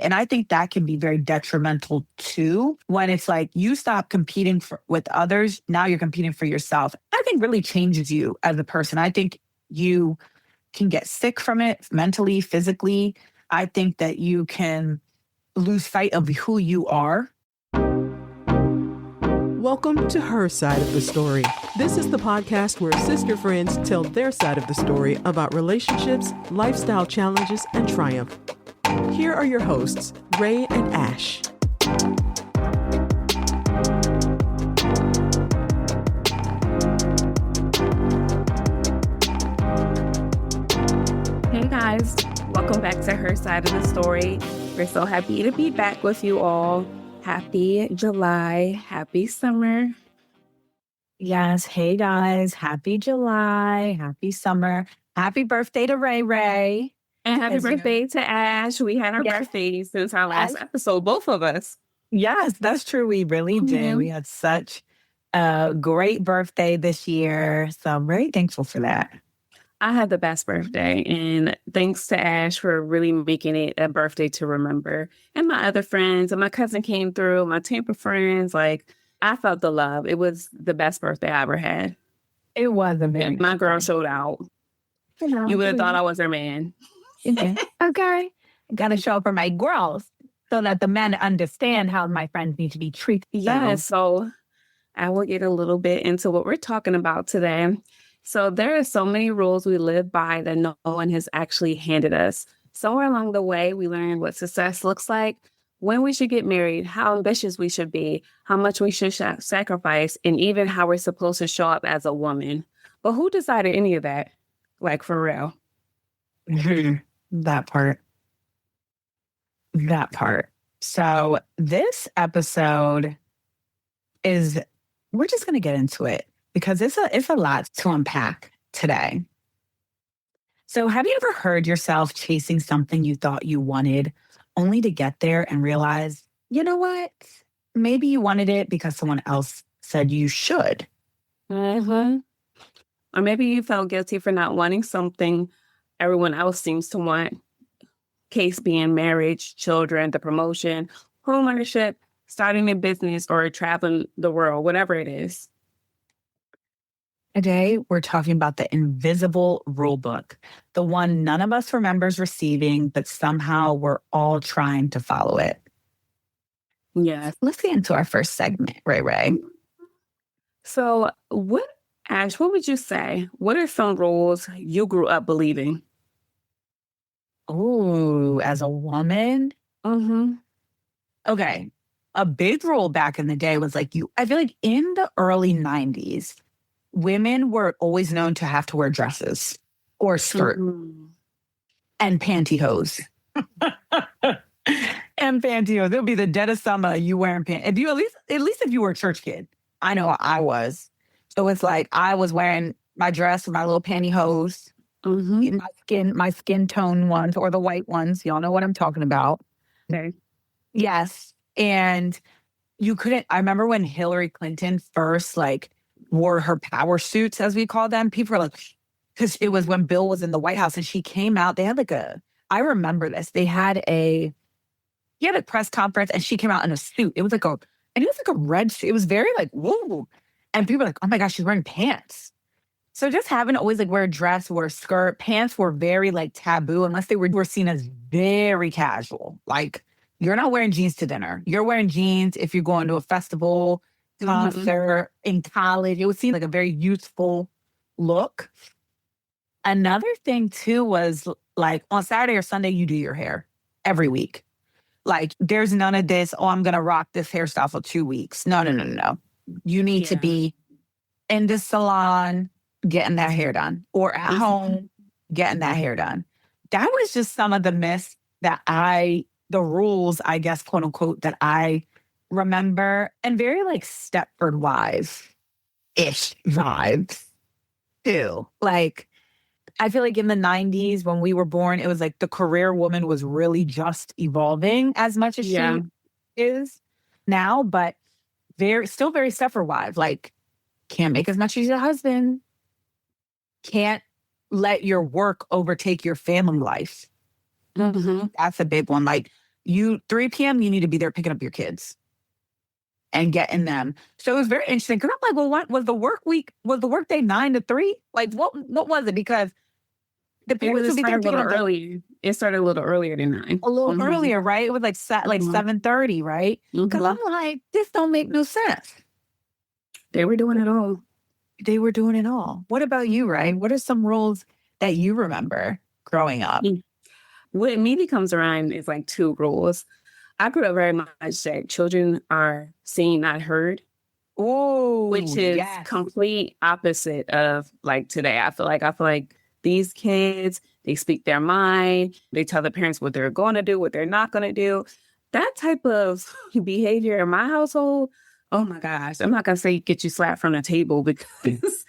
And I think that can be very detrimental too, when it's like you stop competing with others. Now you're competing for yourself. I think really changes you as a person. I think you can get sick from it mentally, physically. I think that you can lose sight of who you are. Welcome to Her Side of the Story. This is the podcast where sister friends tell their side of the story about relationships, lifestyle challenges, and triumph. Here are your hosts, Ray and Ash. Hey guys, welcome back to Her Side of the Story. We're so happy to be back with you all. Happy July, happy summer. Yes. Hey guys, happy July, happy summer, happy birthday to Ray Ray. And happy birthday to Ash. We had our birthdays since our last episode, both of us. Yes, that's true. We really did. We had such a great birthday this year. So I'm very thankful for that. I had the best birthday, and thanks to Ash for really making it a birthday to remember. And my other friends, and my cousin came through, my Tampa friends, like I felt the love. It was the best birthday I ever had. It was amazing. My girl showed out. You would have thought I was her man. Okay. I got to show up for my girls so that the men understand how my friends need to be treated. Yes, so I will get a little bit into what we're talking about today. So there are so many rules we live by that no one has actually handed us. Somewhere along the way, we learned what success looks like, when we should get married, how ambitious we should be, how much we should sacrifice, and even how we're supposed to show up as a woman. But who decided any of that? Like, for real? That part. So this episode we're just going to get into it because it's a lot to unpack today. So have you ever heard yourself chasing something you thought you wanted only to get there and realize, you know what? Maybe you wanted it because someone else said you should. Mm-hmm. Or maybe you felt guilty for not wanting something everyone else seems to want. Case being marriage, children, the promotion, home ownership, starting a business, or traveling the world, whatever it is. Today, we're talking about the invisible rule book, the one none of us remembers receiving, but somehow we're all trying to follow it. Yeah. Let's get into our first segment, Ray. So Ash, what would you say? What are some rules you grew up believing? Ooh, as a woman? Mm-hmm. Okay. A big rule back in the day was I feel like in the early 90s, women were always known to have to wear dresses or skirt and pantyhose. And pantyhose. It'll be the dead of summer, you wearing pantyhose. If you at least if you were a church kid. I know I was. So it's like I was wearing my dress with my little pantyhose. Mm-hmm. My skin tone ones or the white ones. Y'all know what I'm talking about. Okay. Yes. And you couldn't, I remember when Hillary Clinton first wore her power suits, as we call them, people were like, because it was when Bill was in the White House and she came out, they had I remember this. He had a press conference and she came out in a suit. It was like a red suit. It was very whoa. And people were like, oh my gosh, she's wearing pants. So just having to always wear a dress, wear a skirt, pants were very taboo unless they were seen as very casual. You're not wearing jeans to dinner. You're wearing jeans if you're going to a festival, concert, in college. It was seen like a very youthful look. Another thing too was on Saturday or Sunday, you do your hair every week. There's none of this, oh, I'm going to rock this hairstyle for 2 weeks. No. You need to be in the salon getting that hair done or at home getting that hair done. That was just some of the myths that the rules, I guess, quote unquote, that I remember, and very Stepford Wives-ish vibes too. I feel like in the 90s when we were born, it was the career woman was really just evolving as much as she is now, but still very Stepford Wives. Can't make as much as your husband. Can't let your work overtake your family life. Mm-hmm. That's a big one. You 3 p.m. you need to be there picking up your kids and getting them. So it was very interesting because I'm like, well, what was the work week? Was the work day 9 to 3? Like, what was it? Because the It parents would be there started a picking little up the, earlier. It started a little earlier than 9. a little Mhm. earlier, right? It was like like Mhm. 7:30, right? Because I'm Mhm. like, this don't make no sense. They were doing it all. They were doing it all. What about you, right? What are some rules that you remember growing up? Mm. What immediately comes around is like 2 rules. I grew up very much that children are seen, not heard, which Oh, is yes. complete opposite of like today. I feel like these kids, they speak their mind, they tell the parents what they're going to do, what they're not going to do. That type of behavior in my household, oh my gosh, I'm not going to say get you slapped from the table because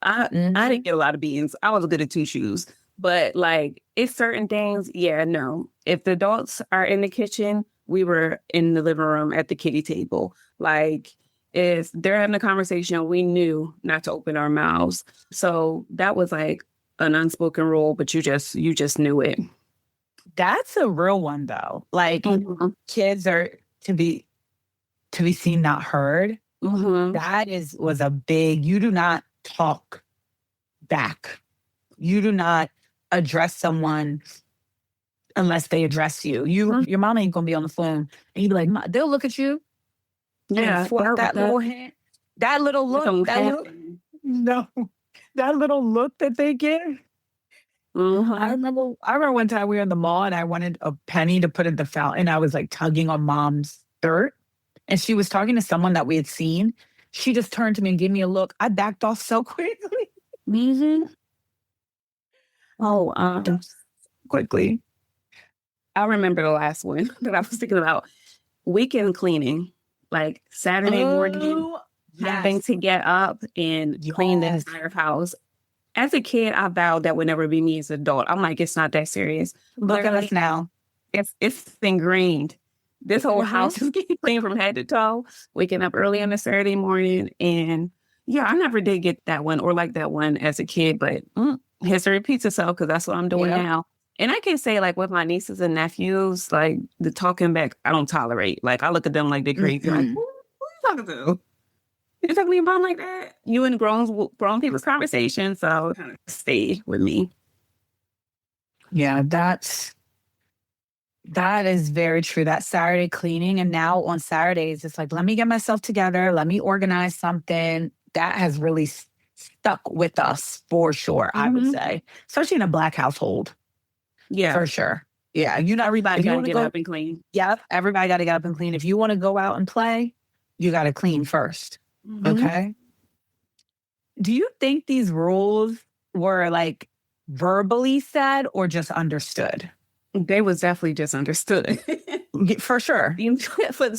I Mhm. didn't get a lot of beatings. I was good at 2 shoes. But like it's certain things, yeah, no. If the adults are in the kitchen, we were in the living room at the kitty table. Like if they're having a conversation, we knew not to open our mouths. So that was like an unspoken rule, but you just knew it. That's a real one though. Like Mhm. kids are to be seen, not heard. Mhm. That was a big, you do not talk back. You do not address someone unless they address you. Your mom ain't gonna be on the phone and you be like, they'll look at you and Yeah, swat that little hand, that little that look, don't that look. happen. No, that little look that they give. Mhm. I remember one time we were in the mall and I wanted a penny to put in the fountain. I was like tugging on mom's skirt and she was talking to someone that we had seen. She just turned to me and gave me a look. I backed off so quickly. Mhm. Oh, Quickly. I remember the last one that I was thinking about. Weekend cleaning, like Saturday morning, Oh, having yes. to get up and clean the Yes. entire house. As a kid, I vowed that would never be me as an adult. I'm like, it's not that serious. Look at us Literally, now. it's ingrained. This whole Mhm. house is getting cleaned from head to toe. Waking up early on a Saturday morning, and yeah, I never did get that one or like that one as a kid, but history repeats itself because that's what I'm doing Yep. now. And I can say, like, with my nieces and nephews, like the talking back, I don't tolerate. Like, I look at them like they're crazy. Like, Mm-mm. who are you talking to? You talking to your mom like that? You in grown people's conversation, so it kind of stayed with me. Yeah, that is very true. That Saturday cleaning. And now on Saturdays, it's like, let me get myself together. Let me organize something. That has really stuck with us for sure, I would Hmm. say, especially in a Black household, Yeah, for sure. Yeah. You not, everybody if you got to want to get go, up and clean. yep, everybody got to get up and clean. If you want to go out and play, you got to clean first. Hmm. Okay. Do you think these rules were like verbally said or just understood? They was definitely just understood. For sure.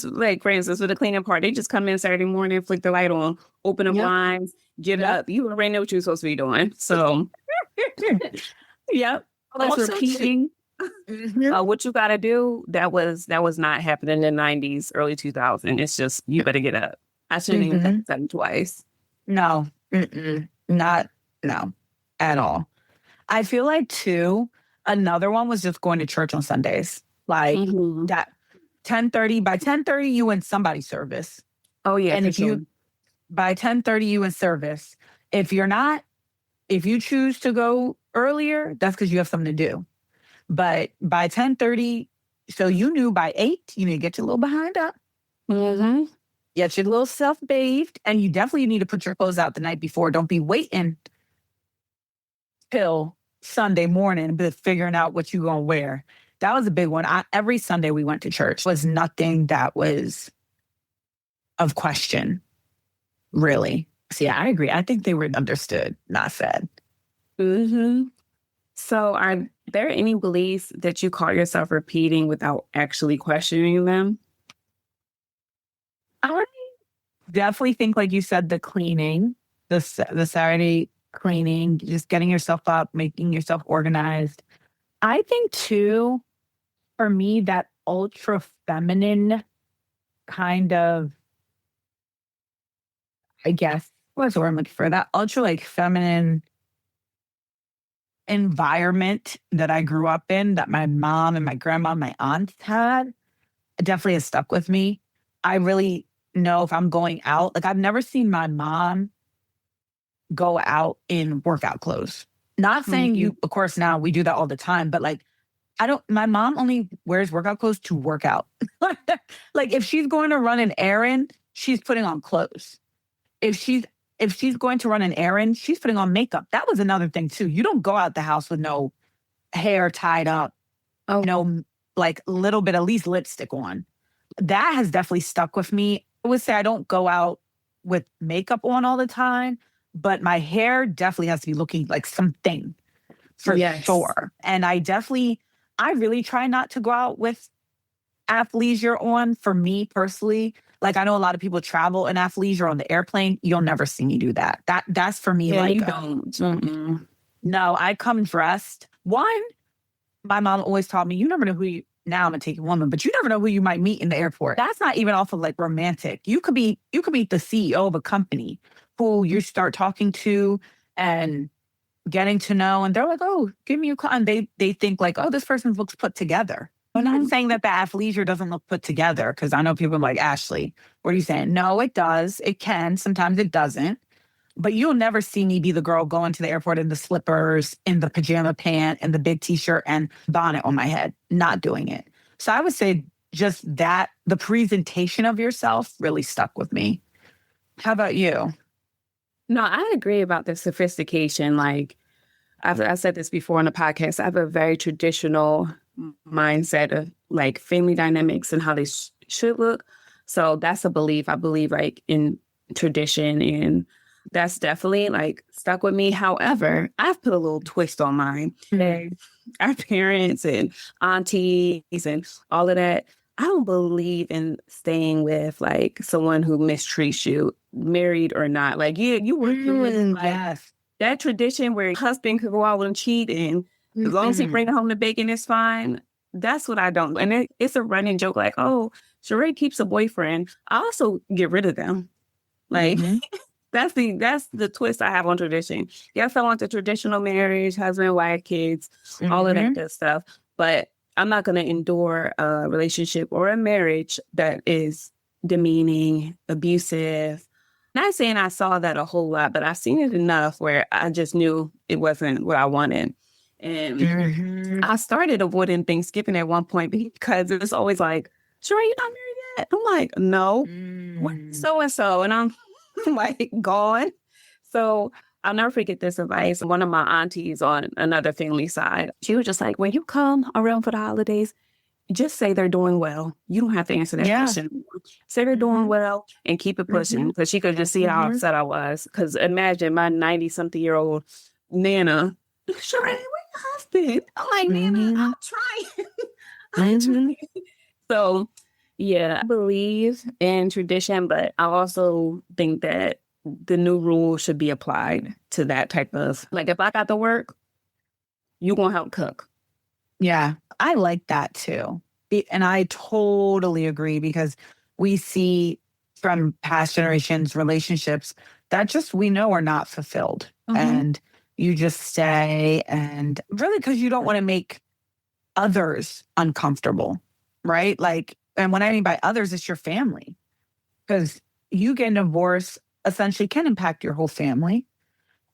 Like, for instance, with the cleaning part, they just come in Saturday morning, flick the light on, open the Yep. blinds, get Yep. up. You already know what you're supposed to be doing. So Yep. all that's Also, too. repeating Mhm. what you got to do. That was not happening in the 90s, early 2000s. It's just you better get up. I shouldn't even think Mhm. that twice. No. Mm-mm. Not, no, at all. I feel like, too, another one was just going to church on Sundays. Like Hmm. that 10:30, by 10:30, you in somebody's service. Oh yeah, And for if sure. you, by 10:30, you in service. If you're not, if you choose to go earlier, that's because you have something to do. But by 10:30, so you knew by 8, you need to get your little behind up, Hmm. get your little self bathed, and you definitely need to put your clothes out the night before. Don't be waiting till Sunday morning, but figuring out what you're gonna wear. That was a big one. Every Sunday we went to church was nothing that was of question, really. So yeah, I agree. I think they were understood, not said. Hmm. So, are there any beliefs that you call yourself repeating without actually questioning them? I definitely think, like you said, the cleaning, the Saturday cleaning, just getting yourself up, making yourself organized. I think too, for me, that ultra feminine kind of, I guess, what's the word I'm looking for? That ultra like feminine environment that I grew up in, that my mom and my grandma, my aunts had, definitely has stuck with me. I really know if I'm going out, like I've never seen my mom go out in workout clothes. Not saying Mhm. you, of course, now we do that all the time, but like my mom only wears workout clothes to work out. Like if she's going to run an errand, she's putting on clothes. If she's if she's going to run an errand, she's putting on makeup. That was another thing too. You don't go out the house with no hair tied up, Oh, like little bit, at least lipstick on. That has definitely stuck with me. I would say I don't go out with makeup on all the time, but my hair definitely has to be looking like something for yes. sure. And I really try not to go out with athleisure on for me personally. Like I know a lot of people travel in athleisure on the airplane. You'll never see me do that. That's for me Yeah, like you don't. Mm-mm. no, I come dressed. One, my mom always taught me, you never know who you now I'm a taking woman, but you never know who you might meet in the airport. That's not even off of like romantic. You could be the CEO of a company who you start talking to and getting to know, and they're like, "Oh, give me a call." And they think like, "Oh, this person looks put together." I'm not saying that the athleisure doesn't look put together because I know people are like, "Ashley, what are you saying?" No, it does. It can. Sometimes it doesn't. But you'll never see me be the girl going to the airport in the slippers, in the pajama pant, and the big t-shirt and bonnet on my head. Not doing it. So I would say just that the presentation of yourself really stuck with me. How about you? No, I agree about the sophistication. Like I said this before on the podcast, I have a very traditional mindset of like family dynamics and how they should look. So that's a belief. I believe like in tradition, and that's definitely like stuck with me. However, I've put a little twist on mine. And our parents and aunties and all of that. I don't believe in staying with like someone who mistreats you, married or not. Like you were doing like Yes. that tradition where husband could go out and cheat, and as long as he Mm-mm. bring home the bacon, it's fine. That's what I don't. And it's a running joke, like, oh, Sheree keeps a boyfriend. I also get rid of them. Like Mhm. that's the twist I have on tradition. Yes, I want the traditional marriage, husband, wife, kids, all of that Mhm. good stuff. But I'm not going to endure a relationship or a marriage that is demeaning, abusive. Not saying I saw that a whole lot, but I've seen it enough where I just knew it wasn't what I wanted. And Mhm. I started avoiding Thanksgiving at one point because it was always like, Sure, you're not married yet? I'm like, no, Mm. so and so. And I'm like, gone. So I'll never forget this advice. One of my aunties on another family side, she was just like, when you come around for the holidays, just say they're doing well. You don't have to answer that Yeah. question anymore. Say they're doing Mhm. well and keep it pushing, Mhm. because she could just see how Mhm. upset I was. Because imagine my 90-something-year-old Nana, Sheree, where your husband? I'm like, Nana, I'm Mhm. trying. I'm Mhm. trying. So, yeah, I believe in tradition, but I also think that the new rule should be applied to that type of, like, if I got to work, you going to help cook. Yeah, I like that too. And I totally agree because we see from past generations relationships that just we know are not fulfilled. Mm-hmm. And you just stay and really because you don't want to make others uncomfortable, right? Like, and what I mean by others is your family because you getting divorced essentially can impact your whole family.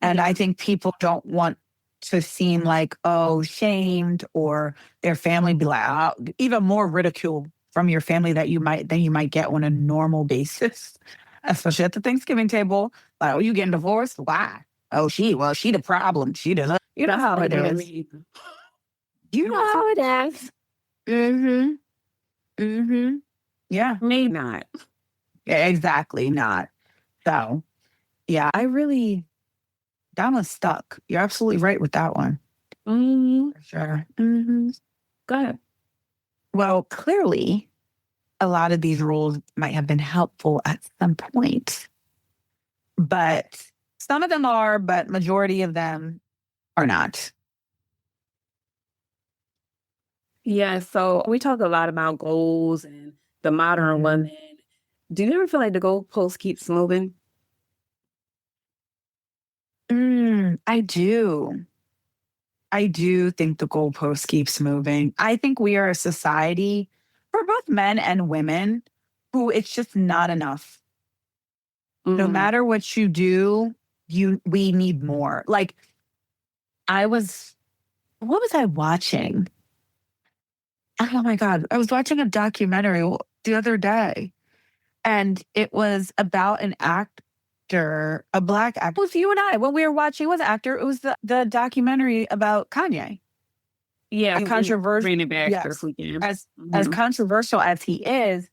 And I Yeah. think people don't want to seem like, oh, shamed or their family be like, oh, even more ridicule from your family than you might get on a normal basis, especially at the Thanksgiving table. Like, oh, you getting divorced? Why? Oh, she the problem. She does. You know That's how what it they is. me. You You know want how some? it is. Mm-hmm. Mm-hmm. Yeah. Maybe not. Yeah, exactly. Not. So yeah, that one's stuck. You're absolutely right with that one. Mm-hmm. For sure. Mhm. Go ahead. Well, clearly, a lot of these rules might have been helpful at some point, but some of them are, but majority of them are not. Yeah, so we talk a lot about goals and the modern Mhm. woman. Do you ever feel like the goalpost keeps moving? I do. I do think the goalpost keeps moving. I think we are a society for both men and women who it's just not enough. No Mm-hmm. matter what you do, we need more. Like I was what was I watching? Oh my God. I was watching a documentary the other day and it was about an actor, a black actor. It was you and I when we were watching, it was an actor. It was the documentary about Kanye. Yeah, A controversial, bring it back yes, this weekend. as controversial as he is,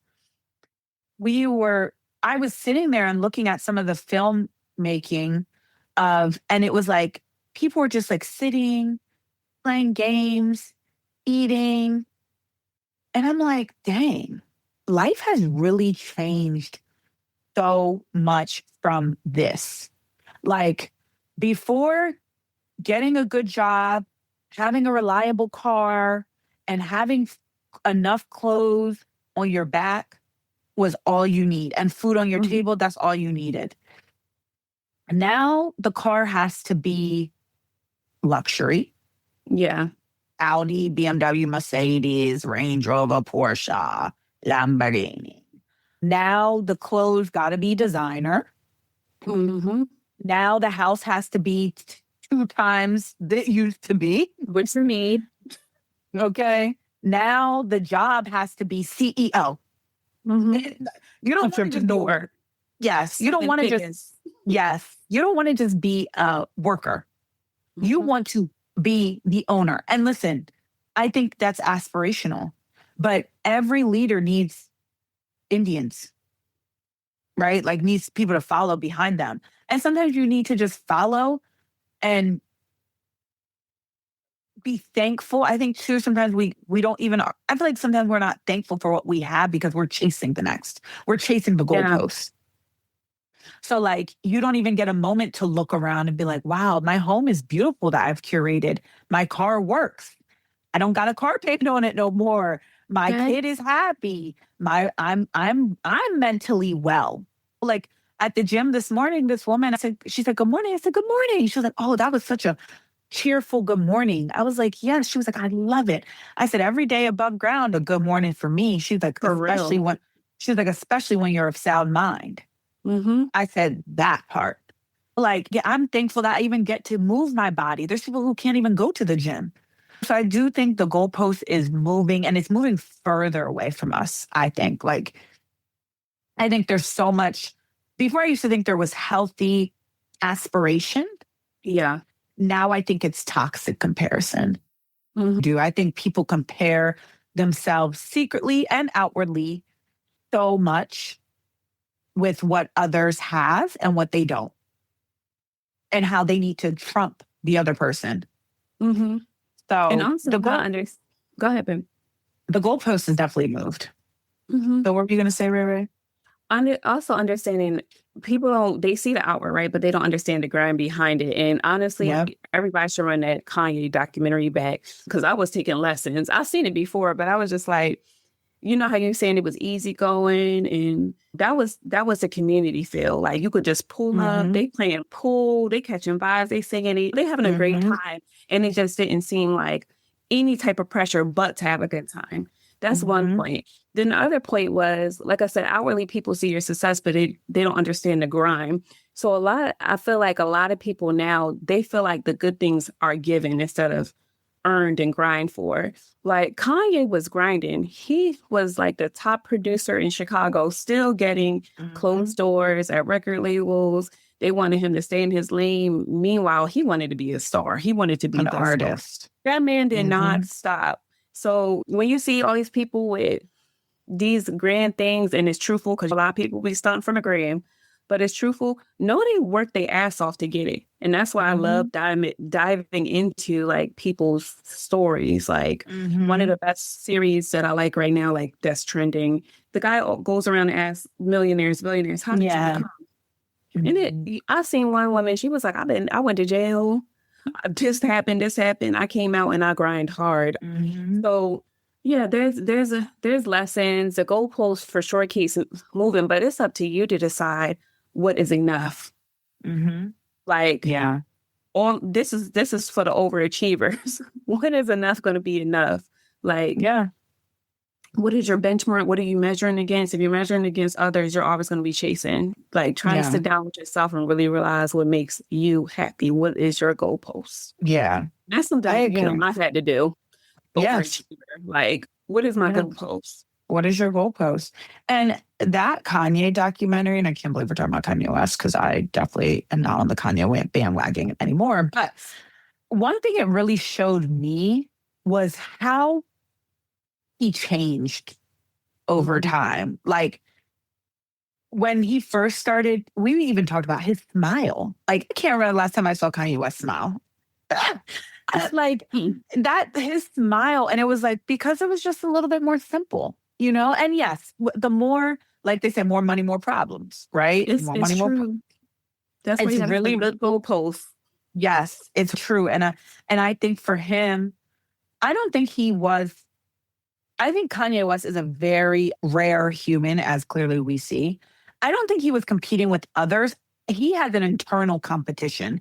we were I was sitting there and looking at some of the filmmaking of and it was like people were just like sitting, playing games, eating. And I'm like, dang, life has really changed so much from this. Like before getting a good job, having a reliable car, and having enough clothes on your back was all you need. And food on your Mhm. table, that's all you needed. Now the car has to be luxury. Yeah. Audi, BMW, Mercedes, Range Rover, Porsche, Lamborghini. Now the clothes got to be designer. Mm-hmm. Now the house has to be two times that it used to be. Which you need. Okay. Now the job has to be CEO. Mm-hmm. You don't want to just do it. Yes. You don't want to just, yes. You don't want to just be a worker. You want to be the owner. And listen, I think that's aspirational, but every leader needs Indians, right? Like needs people to follow behind them. And sometimes you need to just follow and be thankful. I think too, sometimes we don't even, I feel like sometimes we're not thankful for what we have because we're chasing the next. We're chasing the Yeah. goalposts. So like you don't even get a moment to look around and be like, wow, my home is beautiful that I've curated. My car works. I don't got a car payment on it no more. My Okay. kid is happy. I'm mentally well. Like at the gym this morning, this woman, she said, good morning. I said, good morning. She was like, oh, that was such a cheerful good morning. I was like, yes. She was like, I love it. I said, every day above ground, a good morning for me. She's like, For especially real. when she's like, especially when you're of sound mind. Mm-hmm. I said that part. Like, yeah, I'm thankful that I even get to move my body. There's people who can't even go to the gym. So I do think the goalpost is moving and it's moving further away from us. I think I think there's so much. Before I used to think there was healthy aspiration. Yeah. Now I think it's toxic comparison. Mm-hmm. I think people compare themselves secretly and outwardly so much with what others have and what they don't, and how they need to trump the other person. Mm-hmm. And So also not under. Go ahead, babe. the goalpost has definitely moved. Mm-hmm. So what were you going to say, Ray Ray? Also understanding people they see the outward, right? But they don't understand the grind behind it. And honestly, Yep. everybody should run that Kanye documentary back because I was taking lessons. I've seen it before, but I was just like, you know how you're saying it was easy going, and that was a community feel. Like you could just pull up, they playing pool, they catching vibes, they singing, they having a great time, and it just didn't seem like any type of pressure but to have a good time. That's one point. Then the other point was, like I said, outwardly people see your success, but they don't understand the grind. So I feel like a lot of people now, they feel like the good things are given instead of earned and grind for. Like Kanye was grinding. He was like the top producer in Chicago, still getting closed doors at record labels. They wanted him to stay in his lane. Meanwhile, he wanted to be a star. He wanted to be An the artist. star. That man did not stop. So when you see all these people with these grand things, and it's truthful because a lot of people be stunting from the gram, but it's truthful. No, they work their ass off to get it. And that's why I love diving into like people's stories. Like one of the best series that I like right now, like that's trending. The guy goes around and asks millionaires, how did you become? And I've seen one woman, she was like, I went to jail. This happened. I came out and I grind hard. So yeah, there's lessons. The goalpost for sure keeps moving, but it's up to you to decide what is enough. Like, Yeah. all this is for the overachievers. When is enough going to be enough? Like, Yeah. what is your benchmark? What are you measuring against? If you're measuring against others, you're always going to be chasing. Like, try to sit down with yourself and really realize what makes you happy. What is your goalpost? Yeah. That's something I've had to do. Yes. Like, what is my goalpost? What is your goalpost? And that Kanye documentary, and I can't believe we're talking about Kanye West because I definitely am not on the Kanye bandwagon anymore. But one thing it really showed me was how he changed over time. Like when he first started, we even talked about his smile. Like, I can't remember the last time I saw Kanye West smile. Like that, his smile. And it was like, because it was just a little bit more simple, you know? And yes, the more, like they said, more money, more problems, right? More money, true. That's why you have really good goalposts. Yes, it's true. And I think for him, I don't think he was, I think Kanye West is a very rare human, as clearly we see. I don't think he was competing with others. He has an internal competition.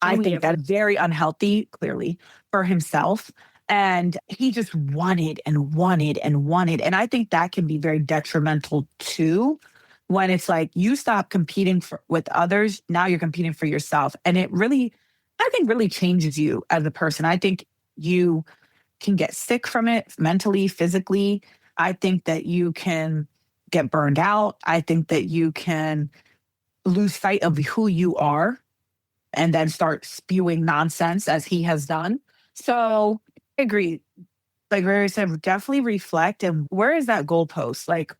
I think that's very unhealthy, clearly, for himself. And he just wanted and wanted and wanted. And I think that can be very detrimental too, when it's like you stop competing with others, now you're competing for yourself. And it really, I think, really changes you as a person. I think you can get sick from it mentally, physically. I think that you can get burned out. I think that you can lose sight of who you are and then start spewing nonsense as he has done. So I agree. Like Rary said, definitely reflect. And where is that goalpost? Like,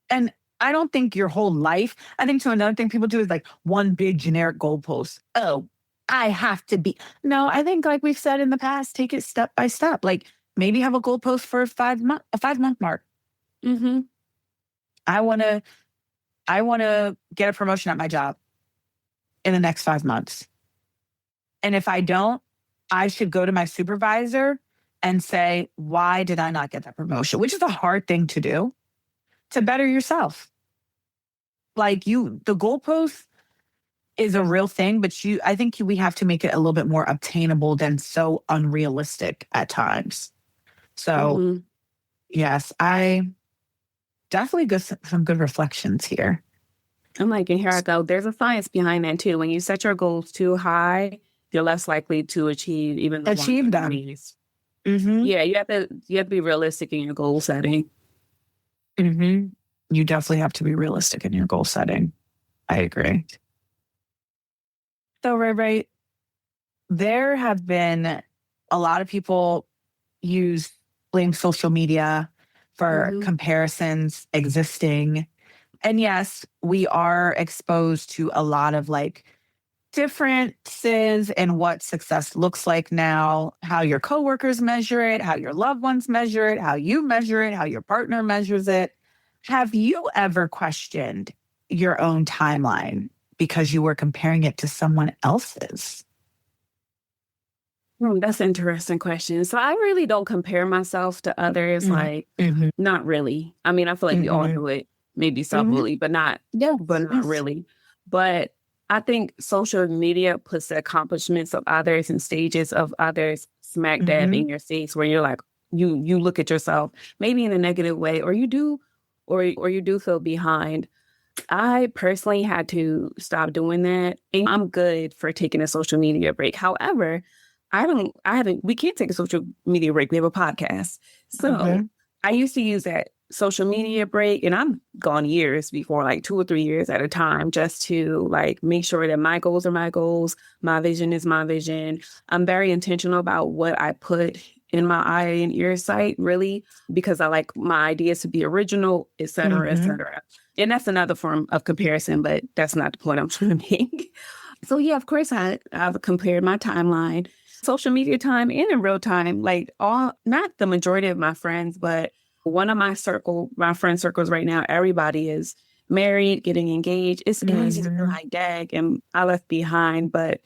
and I don't think your whole life, I think another thing people do is like one big generic goalpost. Oh, I have to be. No, I think like we've said in the past, take it step by step. Like maybe have a goalpost for a 5-month mark. Mm-hmm. I want to get a promotion at my job in the next 5 months. And if I don't, I should go to my supervisor and say, why did I not get that promotion? Which is a hard thing to do to better yourself. Like the goalpost is a real thing, but I think we have to make it a little bit more obtainable than so unrealistic at times. So yes, I definitely some good reflections here. I'm like, and here I go. There's a science behind that too. When you set your goals too high, you're less likely to achieve even the achieve them. Mm-hmm. Yeah, you have to be realistic in your goal setting. Mm-hmm. You definitely have to be realistic in your goal setting. I agree. So, right, there have been a lot of people blame social media for comparisons existing. And yes, we are exposed to a lot of like differences in what success looks like now, how your coworkers measure it, how your loved ones measure it, how you measure it, how your partner measures it. Have you ever questioned your own timeline because you were comparing it to someone else's? That's an interesting question. So I really don't compare myself to others. Like, not really. I mean, I feel like we all do it, maybe self-bully, but not really. But I think social media puts the accomplishments of others and stages of others smack dab in your face, where you're like, you look at yourself maybe in a negative way, or you do feel behind. I personally had to stop doing that. And I'm good for taking a social media break. However, we can't take a social media break. We have a podcast. So I used to use that social media break, and I'm gone years before, like 2 or 3 years at a time, just to like make sure that my goals are my goals. My vision is my vision. I'm very intentional about what I put in my eye and ear sight, really, because I like my ideas to be original, et cetera, et cetera. And that's another form of comparison, but that's not the point I'm trying to make. So yeah, of course, I've compared my timeline, social media time and in real time, like not the majority of my friends, but one of my friend circles right now, everybody is married, getting engaged. It's easy to feel like, dag, and I left behind. But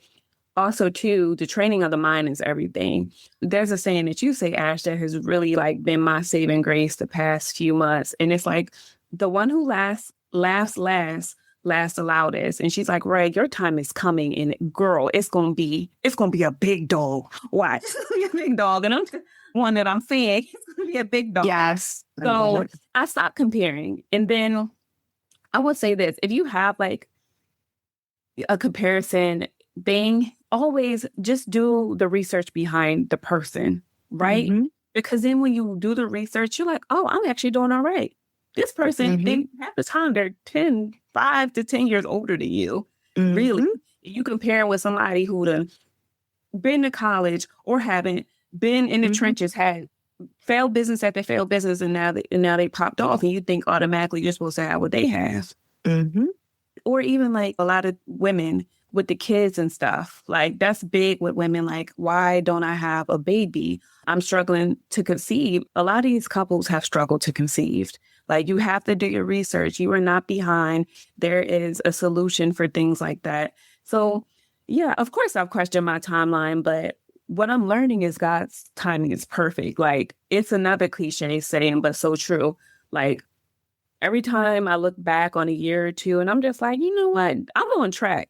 also, too, the training of the mind is everything. There's a saying that you say, Ash, that has really like been my saving grace the past few months. And it's like, the one who laughs last laughs the loudest. And she's like, Ray, your time is coming. And girl, it's gonna be a big dog. Watch. It's gonna be a big dog. And I'm one that I'm seeing. It's gonna be a big dog. Yes. So I stopped comparing. And then I would say this, if you have like a comparison thing, always just do the research behind the person, right? Mm-hmm. Because then when you do the research, you're like, oh, I'm actually doing all right. This person, they half the time they're 5 to 10 years older than you. Really. You compare with somebody who done been to college or haven't been in the trenches, had failed business after failed business, and now they popped off, and you think automatically you're supposed to have what they have. Or even like a lot of women with the kids and stuff. Like that's big with women. Like, why don't I have a baby? I'm struggling to conceive. A lot of these couples have struggled to conceive. Like you have to do your research. You are not behind. There is a solution for things like that. So yeah, of course I've questioned my timeline, but what I'm learning is God's timing is perfect. Like it's another cliche saying, but so true. Like every time I look back on a year or two and I'm just like, you know what? I'm on track.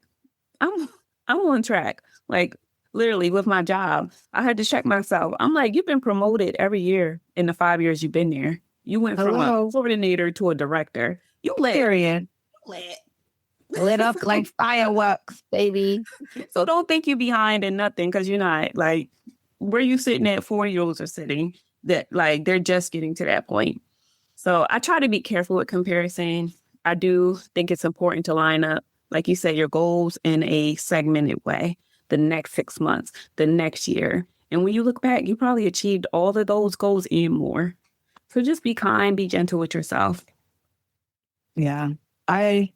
I'm on track. Like literally with my job, I had to check myself. I'm like, you've been promoted every year in the 5 years you've been there. You went from a coordinator to a director. You lit. Period. Lit up like fireworks, baby. So don't think you're behind in nothing, because you're not. Like where you sitting at 4-year-olds are sitting, that like they're just getting to that point. So I try to be careful with comparison. I do think it's important to line up, like you said, your goals in a segmented way, the next 6 months, the next year. And when you look back, you probably achieved all of those goals and more. So just be kind, be gentle with yourself. Yeah. I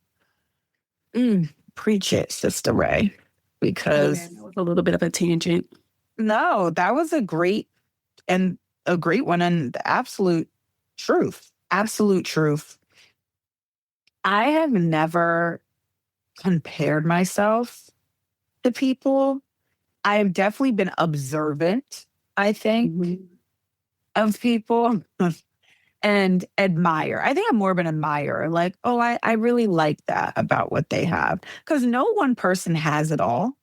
preach it, Sister Ray, because that was a little bit of a tangent. No, that was a great one, and the absolute truth. Absolute truth. I have never compared myself to people. I have definitely been observant, I think, of people and admire. I think I'm more of an admirer. Like, oh, I really like that about what they have. Because no one person has it all.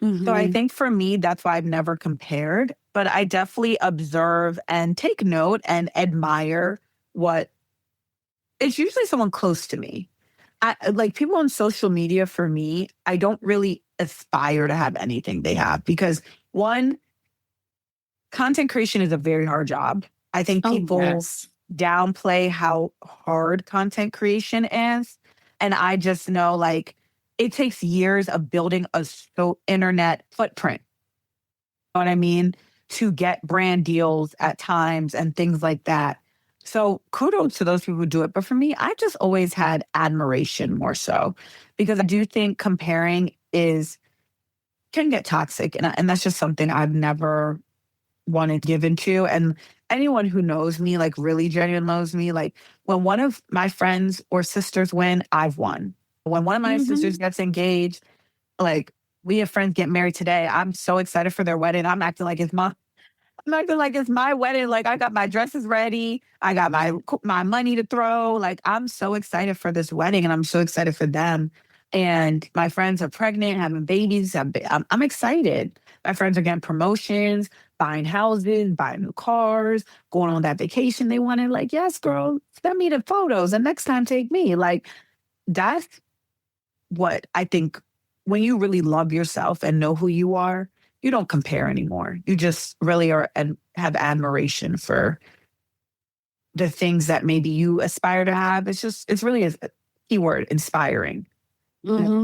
So I think for me, that's why I've never compared. But I definitely observe and take note and admire what it's usually someone close to me. Like people on social media, for me, I don't really aspire to have anything they have because one, content creation is a very hard job. I think people downplay how hard content creation is. And I just know like it takes years of building a internet footprint. You know what I mean? To get brand deals at times and things like that. So kudos to those people who do it. But for me, I just always had admiration more so because I do think comparing can get toxic. And that's just something I've never wanted to give into. And anyone who knows me, like really genuine knows me, like when one of my friends or sisters win, I've won. When one of my sisters gets engaged, like we have friends get married today. I'm so excited for their wedding. I'm acting like it's my wedding. Like I got my dresses ready. I got my money to throw. Like I'm so excited for this wedding and I'm so excited for them. And my friends are pregnant, having babies. I'm excited. My friends are getting promotions, buying houses, buying new cars, going on that vacation they wanted. Like, yes, girl, send me the photos and next time take me. Like that's what I think when you really love yourself and know who you are, you don't compare anymore. You just really are and have admiration for the things that maybe you aspire to have. It's really a keyword, inspiring.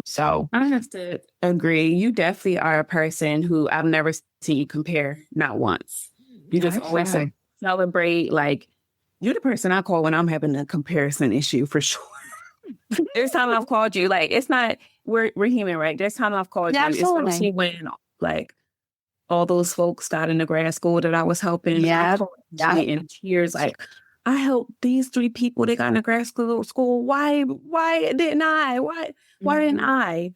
So I have to agree. You definitely are a person who I've never seen you compare, not once. You just always celebrate. Like you're the person I call when I'm having a comparison issue for sure. There's time I've called you. Like it's not we're human, right? There's time I've called you, especially when like all those folks got into grad school that I was helping. In tears, like I helped these 3 people. They got into grad school. Why didn't I? Why didn't I?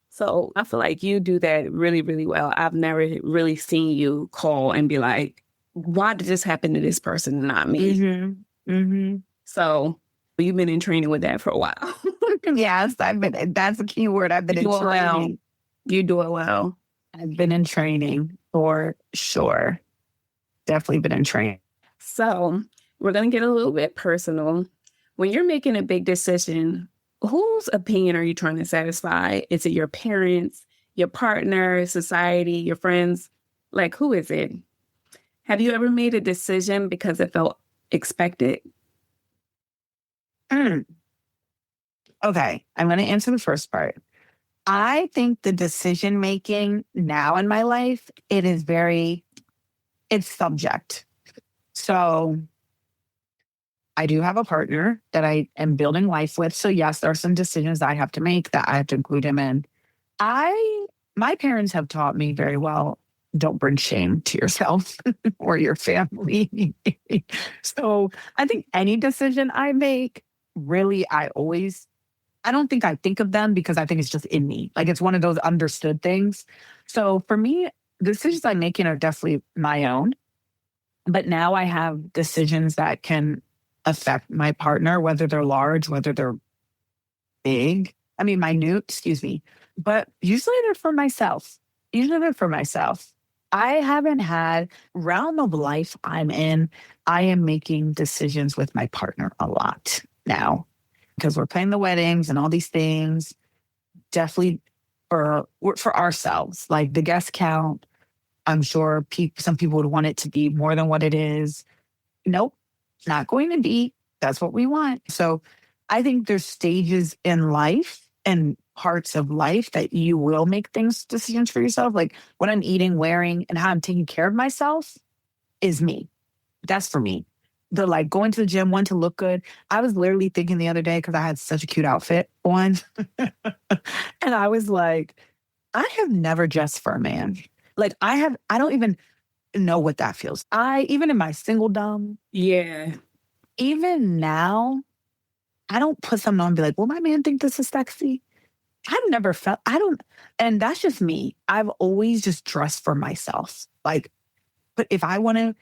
So I feel like you do that really, really well. I've never really seen you call and be like, why did this happen to this person and not me? So You've been in training with that for a while. Yes, that's a key word. I've been You in do it well. training. You do it well. I've been in training for sure. Definitely been in training. So we're going to get a little bit personal. When you're making a big decision, whose opinion are you trying to satisfy? Is it your parents, your partner, society, your friends? Like, who is it? Have you ever made a decision because it felt expected? Mm. Okay, I'm going to answer the first part. I think the decision making now in my life, it's subject. So I do have a partner that I am building life with. So yes, there are some decisions I have to make that I have to include him in. My parents have taught me very well, don't bring shame to yourself or your family. So I think any decision I make, really, I don't think I think of them because I think it's just in me. Like it's one of those understood things. So for me, decisions I'm making are definitely my own. But now I have decisions that can affect my partner, whether they're large, whether they're big. I mean, minute, excuse me. But usually they're for myself. Usually they're for myself. I haven't had realm of life I'm in. I am making decisions with my partner a lot now because we're planning the weddings and all these things. Definitely for ourselves, like the guest count. I'm sure some people would want it to be more than what it is. Nope, not going to be. That's what we want. So I think there's stages in life and parts of life that you will make decisions for yourself. Like what I'm eating, wearing, and how I'm taking care of myself is me. That's for me. The like going to the gym, wanting to look good. I was literally thinking the other day because I had such a cute outfit on. And I was like, I have never dressed for a man. Like I don't even know what that feels. Even in my singledom, Yeah. even now, I don't put something on and be like, will my man think this is sexy? I've never felt, I don't, and that's just me. I've always just dressed for myself. Like, but if I want to,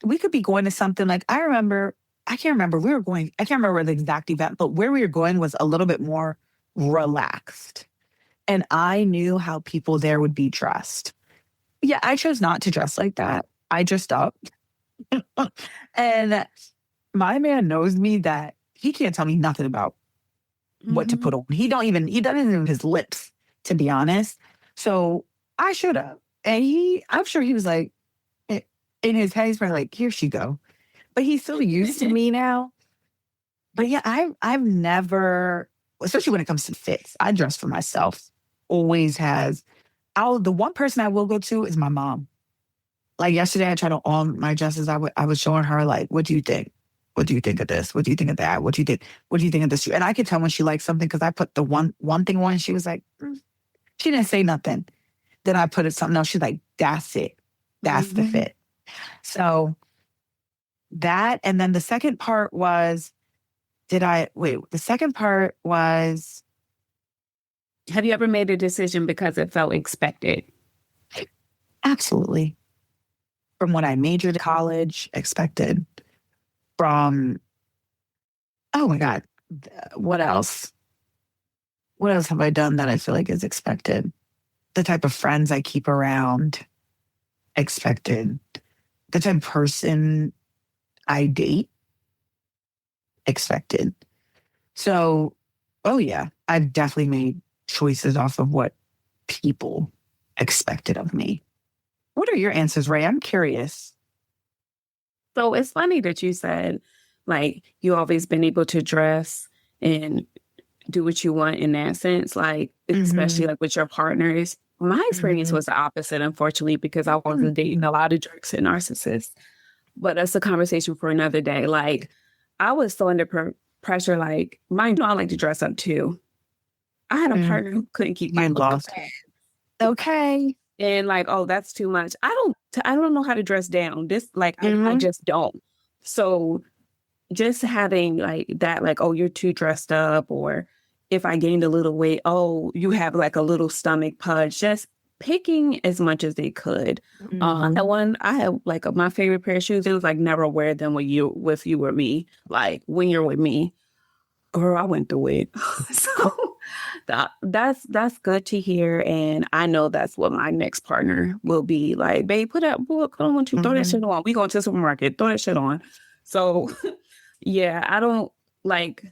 we could be going to something like, I can't remember, I can't remember the exact event, but where we were going was a little bit more relaxed. And I knew how people there would be dressed. Yeah, I chose not to dress like that. I dressed up. And my man knows me that he can't tell me nothing about what to put on. He doesn't even his lips, to be honest. So I showed up. And I'm sure he was like, in his head, he's probably like, here she go. But he's so used to me now. But yeah, I've never, especially when it comes to fits, I dress for myself. Always has. The one person I will go to is my mom. Like yesterday, I tried on all my dresses. I was showing her like, what do you think? What do you think of this? What do you think of that? What do you think? What do you think of this? And I could tell when she liked something because I put the one thing on. She was like, she didn't say nothing. Then I put it something else. She's like, that's it. That's the fit. So that, and then the second part was, the second part was, have you ever made a decision because it felt expected? Absolutely. From when I majored in college, expected. From, oh my God, what else? What else have I done that I feel like is expected? The type of friends I keep around, expected. The type of person I date, expected. So, oh yeah, I've definitely made choices off of what people expected of me. What are your answers, Ray? I'm curious. So it's funny that you said, like, you always been able to dress and do what you want in that sense, like, especially like with your partners. My experience was the opposite, unfortunately, because I wasn't dating a lot of jerks and narcissists. But that's a conversation for another day. Like, I was so under pressure, like, mind you, I like to dress up too. I had a partner who couldn't keep my lost. Okay. And like, oh, that's too much. I don't know how to dress down. This, like, I just don't. So just having like that, like, oh, you're too dressed up, or if I gained a little weight, oh, you have like a little stomach punch, just picking as much as they could. I have like my favorite pair of shoes. It was like never wear them with you or me, like when you're with me. Girl, I went through it. So that's good to hear. And I know that's what my next partner will be like. Babe, put on you throw that shit on. We going to the supermarket, throw that shit on. So yeah, like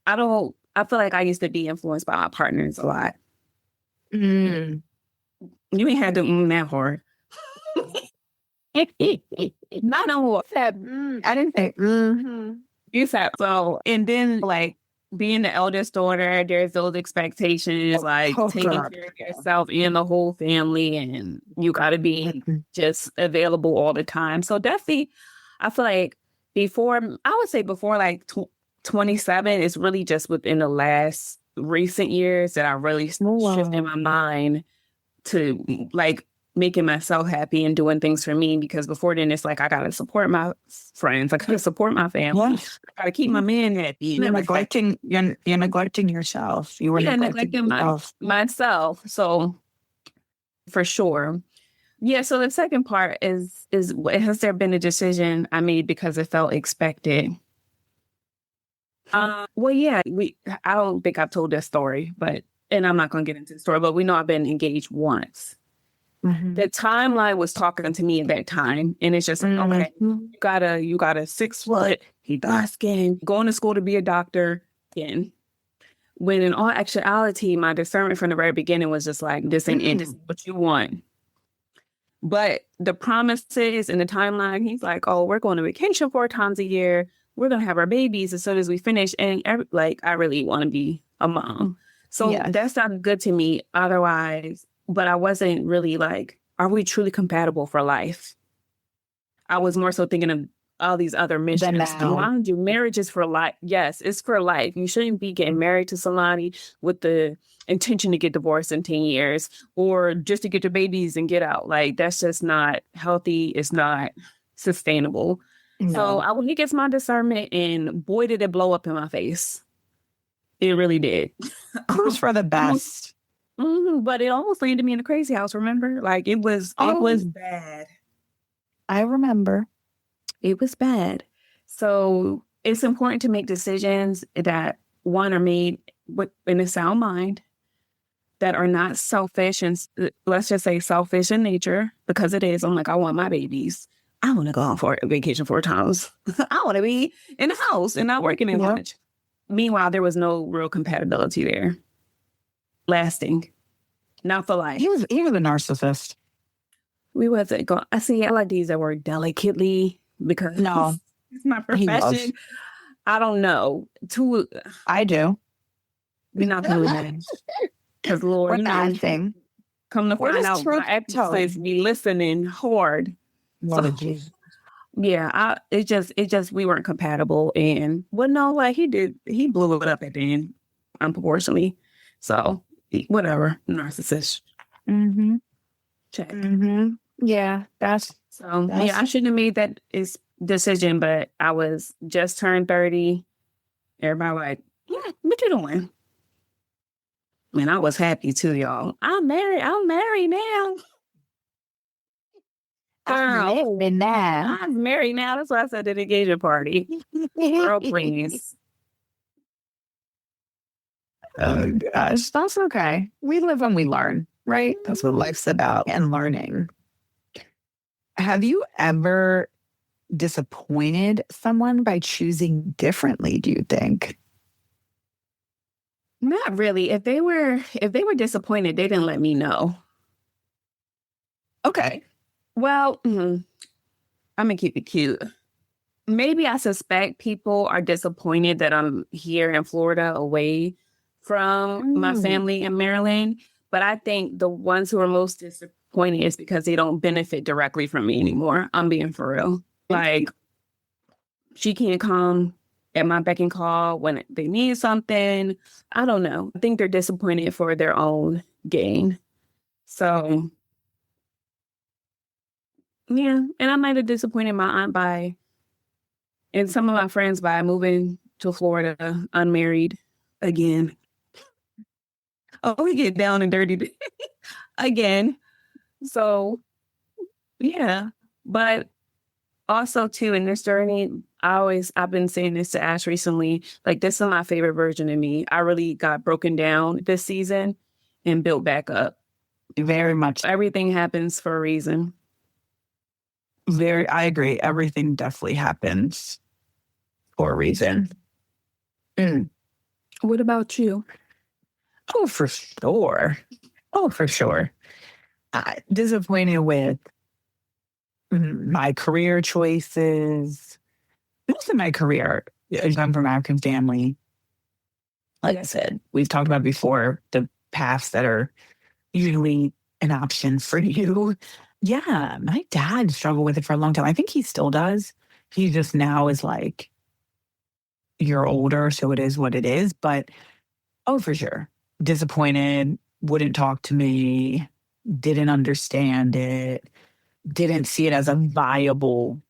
I feel like I used to be influenced by my partners a lot. Mm. You ain't had to that hard. Not no more. I didn't say. You said so. And then like being the eldest daughter, there's those expectations like taking God. care of yourself and the whole family, and you got to be just available all the time. So definitely, I feel like I would say before like 27, it's really just within the last recent years that I really shifted my mind to like making myself happy and doing things for me, because before then it's like I gotta support my friends, I gotta support my family, I gotta keep my man happy. You're neglecting yourself. You were neglecting myself. So for sure. Yeah. So the second part is has there been a decision I made because it felt expected? Well, yeah, I don't think I've told this story, and I'm not gonna get into the story, but we know I've been engaged once. The timeline was talking to me at that time. And it's just, okay, you got a 6 foot, he dark skin, going to school to be a doctor. And when in all actuality, my discernment from the very beginning was just like, this ain't it, this is what you want. But the promises and the timeline, he's like, oh, we're going to vacation 4 times a year. We're going to have our babies as soon as we finish. And I really want to be a mom. So that sounded good to me. Otherwise, but I wasn't really like, are we truly compatible for life? I was more so thinking of all these other missions. Mind you, marriage is for life. Yes, it's for life. You shouldn't be getting married to somebody with the intention to get divorced in 10 years or just to get your babies and get out. Like, that's just not healthy. It's not sustainable. No. So I went against my discernment, and boy, did it blow up in my face. It really did. It was for the best. But it almost landed me in a crazy house, remember? Like, it was bad. I remember. It was bad. So it's important to make decisions that, one, are made in a sound mind, that are not selfish, and let's just say selfish in nature, because it is. I'm like, I want my babies. I want to go on for a vacation 4 times. I want to be in the house and not working in much. Meanwhile, there was no real compatibility there. Lasting. Not for life. He was a narcissist. We wasn't going. I like these that word delicately, because it's my profession. I don't know. I do. We're not doing that. Because Lord, come to find out, my episodes be listening hard. Yeah, it just we weren't compatible, and he blew it up at the end, unproportionately. So whatever, narcissist. Check. Yeah, that's I shouldn't have made that decision, but I was just turned 30. Everybody like, yeah, what you doing? Man, I was happy too, y'all. I'm married now. I'm married now. That's why I said the engagement party. Girl, please. Oh gosh, that's okay. We live and we learn, right? That's what life's about, and learning. Have you ever disappointed someone by choosing differently, do you think? Not really. If they were disappointed, they didn't let me know. Okay. Well, I'm gonna keep it cute. Maybe I suspect people are disappointed that I'm here in Florida away from my family in Maryland. But I think the ones who are most disappointed is because they don't benefit directly from me anymore. I'm being for real. Like, she can't come at my beck and call when they need something. I don't know. I think they're disappointed for their own gain. So, yeah. And I might have disappointed my aunt and some of my friends by moving to Florida unmarried again. Oh, we get down and dirty again. So, yeah. But also, too, in this journey, I've been saying this to Ash recently. Like, this is my favorite version of me. I really got broken down this season and built back up. Very much. Everything happens for a reason. I agree. Everything definitely happens for a reason. Mm. What about you? Oh, for sure. Oh, for sure. Disappointed with my career choices. Most of my career, I'm from an African family. Like I said, we've talked about before, the paths that are usually an option for you. Yeah, my dad struggled with it for a long time. I think he still does. He just now is like, you're older, so it is what it is. But oh, for sure. Disappointed, wouldn't talk to me, didn't understand it, didn't see it as a viable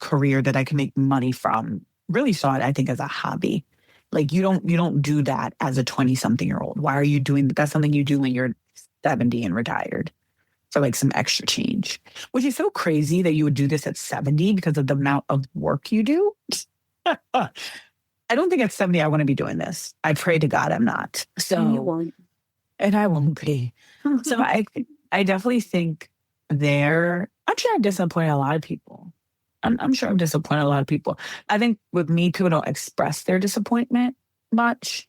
career that I can make money from. Really saw it, I think, as a hobby. Like you don't do that as a 20-something-year-old. Why are you doing that? That's something you do when you're 70 and retired for like some extra change. Which is so crazy that you would do this at 70 because of the amount of work you do. I don't think at 70 I want to be doing this. I pray to God I'm not. You So, won't. and I won't be. So I definitely think I'm sure I'm disappointing a lot of people. I'm sure I'm disappointing a lot of people. I think with me, people don't express their disappointment much.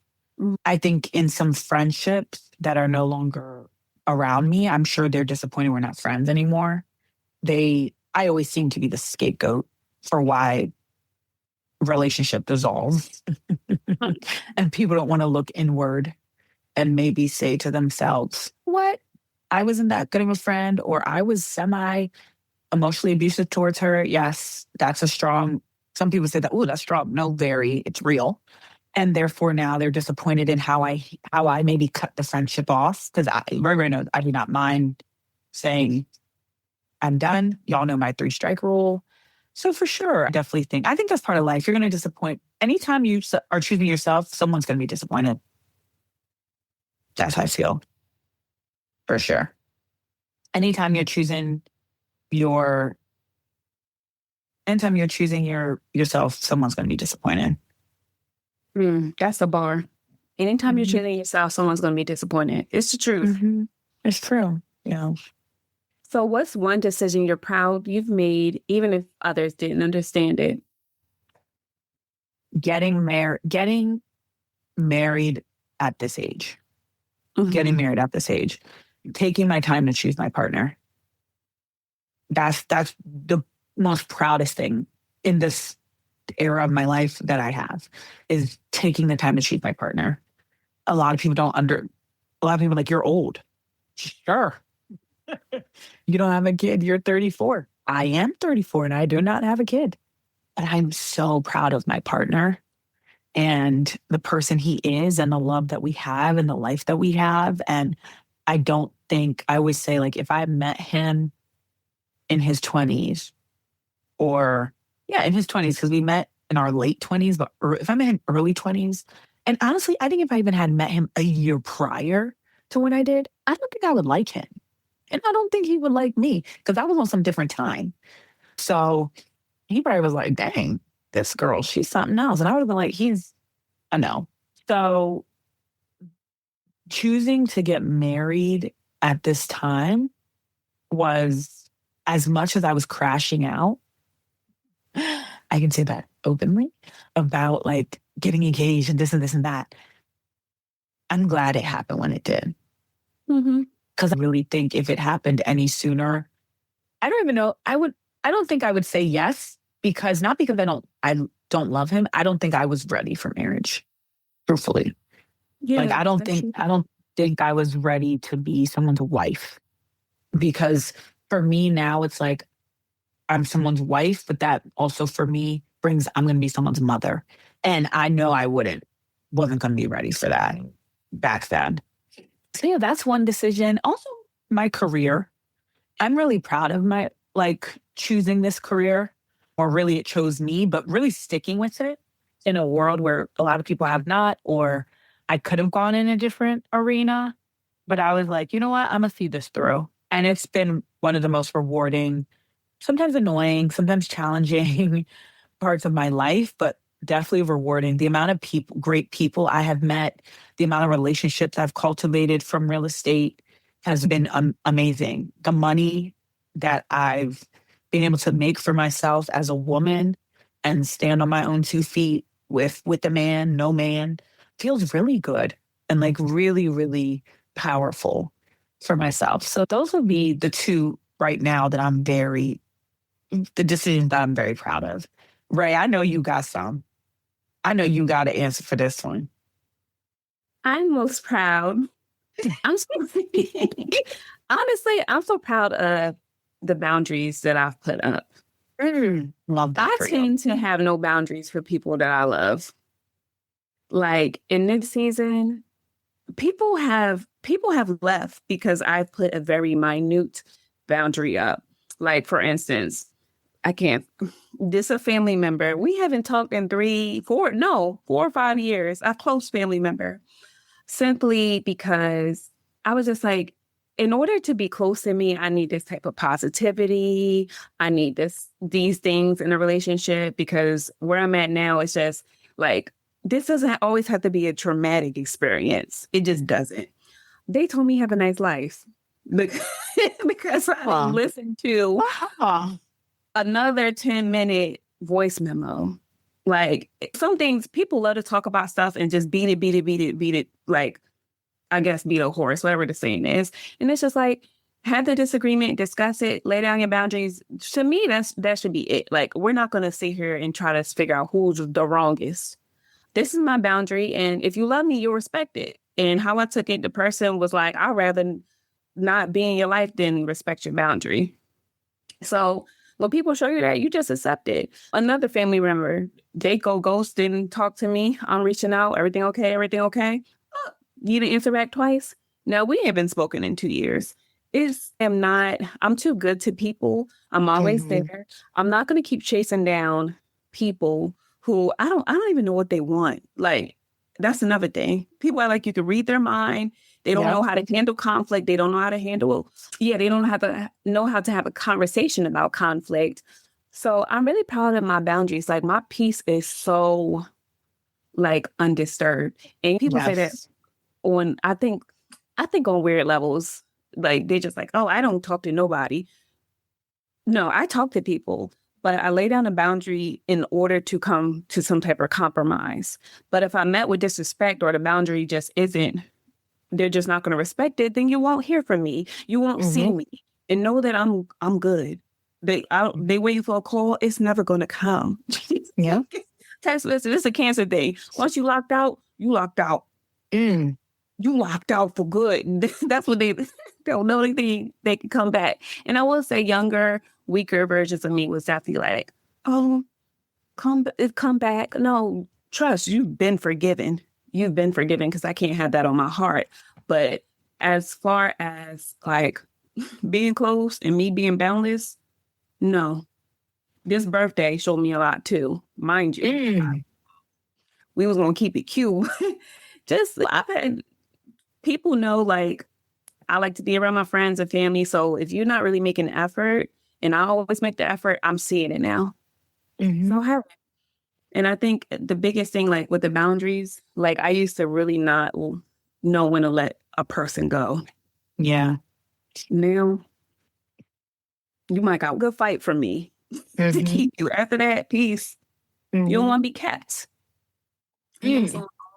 I think in some friendships that are no longer around me, I'm sure they're disappointed we're not friends anymore. I always seem to be the scapegoat for why relationship dissolves. And people don't want to look inward and maybe say to themselves, what? I wasn't that good of a friend, or I was semi emotionally abusive towards her. Yes, that's a strong, some people say that, oh, that's strong. No, very, it's real. And therefore now they're disappointed in how I maybe cut the friendship off. Because everybody knows I do not mind saying I'm done. Y'all know my 3-strike rule. So for sure, I think that's part of life. You're going to disappoint. Anytime you are choosing yourself, someone's going to be disappointed. That's how I feel. For sure. Anytime you're choosing your, yourself, someone's going to be disappointed. That's a bar. Anytime you're choosing yourself, someone's going to be disappointed. It's the truth. It's true. Yeah. So what's one decision you're proud you've made, even if others didn't understand it? Getting married at this age. Getting married at this age. Taking my time to choose my partner. That's the most proudest thing in this era of my life that I have, is taking the time to choose my partner. A lot of people are like, you're old. Sure. You don't have a kid. You're 34. I am 34 and I do not have a kid. But I'm so proud of my partner and the person he is and the love that we have and the life that we have. And I always say, like, if I met him in his 20s in his 20s, because we met in our late 20s, but if I met him early 20s, and honestly, I think if I even had met him a year prior to when I did, I don't think I would like him. And I don't think he would like me because I was on some different time. So he probably was like, dang, this girl, she's something else. And I would have been like, he's a no. So choosing to get married at this time was, as much as I was crashing out, I can say that openly, about like getting engaged and this and this and that. I'm glad it happened when it did. Because I really think if it happened any sooner, I don't even know. I don't think I would say yes, not because I don't love him. I don't think I was ready for marriage, truthfully. Yeah, like I don't think I was ready to be someone's wife, because for me now it's like I'm someone's wife, but that also for me brings I'm going to be someone's mother, and I know I wasn't going to be ready for that back then. So yeah, that's one decision. Also, my career. I'm really proud of my choosing this career, or really it chose me, but really sticking with it in a world where a lot of people have not, or I could have gone in a different arena. But I was like, you know what? I'm going to see this through. And it's been one of the most rewarding, sometimes annoying, sometimes challenging, parts of my life, but definitely rewarding. The amount of people, great people I have met, the amount of relationships I've cultivated from real estate has been amazing. The money that I've been able to make for myself as a woman and stand on my own 2 feet with a man, no man, feels really good and like really, really powerful for myself. So those would be the two right now that the decisions that I'm very proud of. Ray, I know you got some. I know you got an answer for this one. I'm most proud. I'm so, honestly, I'm so proud of the boundaries that I've put up. Love that I for you. tend to have no boundaries for people that I love. Like in this season, people have left because I've put a very minute boundary up. Like for instance, this a family member. We haven't talked in 4 or 5 years. A close family member. Simply because I was just like, in order to be close to me, I need this type of positivity. I need these things in a relationship, because where I'm at now is just like, this doesn't always have to be a traumatic experience. It just doesn't. They told me have a nice life because I listened to another 10-minute voice memo. Like some things, people love to talk about stuff and just beat it. Like, I guess beat a horse, whatever the saying is. And it's just like, have the disagreement, discuss it, lay down your boundaries. To me, that should be it. Like, we're not going to sit here and try to figure out who's the wrongest. This is my boundary. And if you love me, you'll respect it. And how I took it, the person was like, I'd rather not be in your life than respect your boundary. So when people show you that, you just accept it. Another family member, they go ghost, didn't talk to me. I'm reaching out. Everything okay? Everything okay? Oh, you didn't answer back twice? No, we haven't spoken in 2 years. I'm too good to people. I'm always there. I'm not going to keep chasing down people who I don't even know what they want. Like, that's another thing. People are like, you can read their mind. They don't know how to handle conflict. They don't know how to handle, they don't know how to have a conversation about conflict. So I'm really proud of my boundaries. Like, my peace is so like undisturbed. And people say that I think on weird levels, like they're just like, oh, I don't talk to nobody. No, I talk to people, but I lay down a boundary in order to come to some type of compromise. But if I met with disrespect or the boundary just isn't, they're just not going to respect it, then you won't hear from me. You won't see me, and know that I'm good. They waiting for a call. It's never going to come. Yeah. Text message. This is a cancer thing. Once you locked out, you locked out. You locked out for good. That's what they don't know anything. They can come back. And I will say, younger, weaker versions of me was definitely like, oh, come back. No, trust, you've been forgiven. You've been forgiven, because I can't have that on my heart. But as far as like being close and me being boundless, no. This birthday showed me a lot too, mind you. We was gonna keep it cute. I've had people know, like, I like to be around my friends and family. So if you're not really making an effort, and I always make the effort, I'm seeing it now. So and I think the biggest thing, like with the boundaries, like I used to really not know when to let a person go. Yeah. Now, you might got a good fight from me to keep you. After that, peace. You don't want to be kept.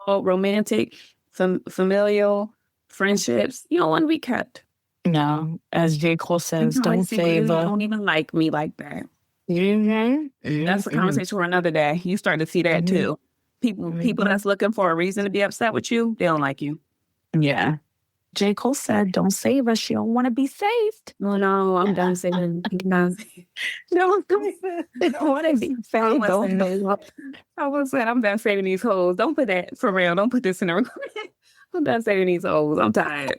All romantic, familial friendships, you don't want to be kept. No, as J. Cole says, don't favor. Don't even like me like that. That's a conversation for another day. You start to see that too. People that's looking for a reason to be upset with you, they don't like you. Yeah. J. Cole said, don't save us. You don't want to be saved. No, I'm done saving. Don't want to be saved. I was saying, I'm done saving these hoes. Don't put that for real. Don't put this in a recording. I'm done saving these hoes. I'm tired.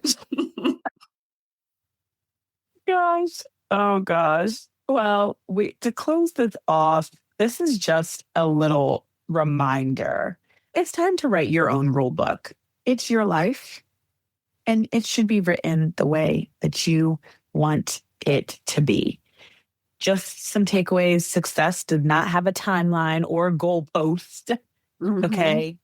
Gosh. Oh, gosh. Well, to close this off, this is just a little reminder. It's time to write your own rule book. It's your life, and it should be written the way that you want it to be. just some takeaways. Success does not have a timeline or a goalpost. Mhm. Okay.